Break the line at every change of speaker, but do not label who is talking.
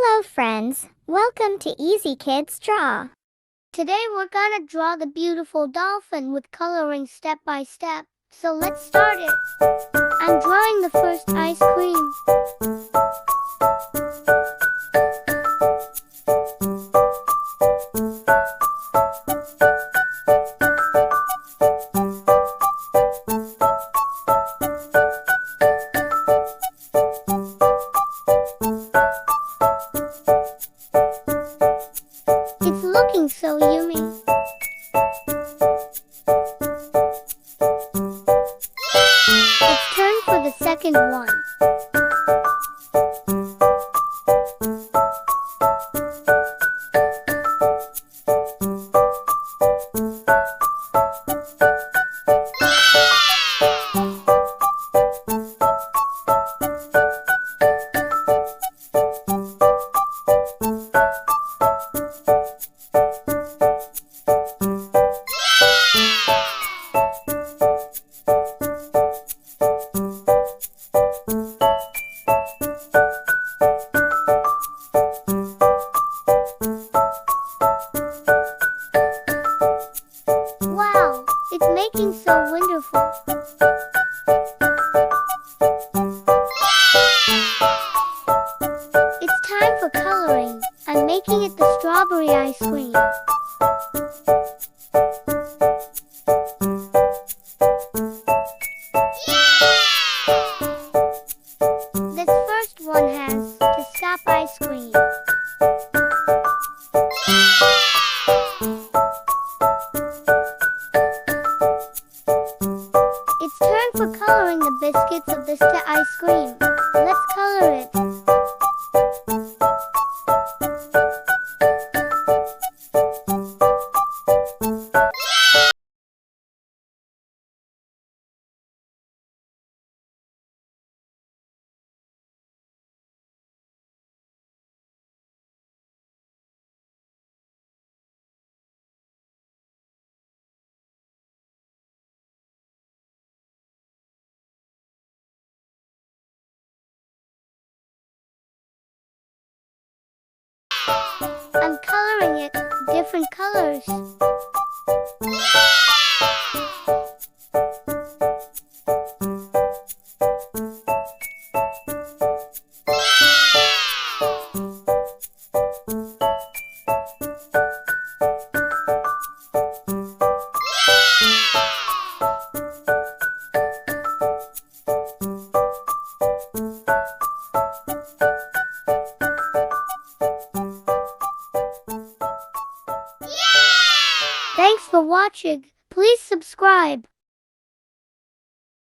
Hello friends, welcome to Easy Kids Draw.
Today we're gonna draw the beautiful dolphin with coloring step by step. So let's start it. I'm drawing the first ice cream. It's looking so yummy. It's turn for the second one. Wow, it's making so wonderful. It's time for coloring. I'm making it the strawberry ice cream. This first one has the stop ice cream. It's turn for coloring the biscuits of this to ice cream. Let's color it. I'm coloring it different colors. Thanks for watching. Please subscribe.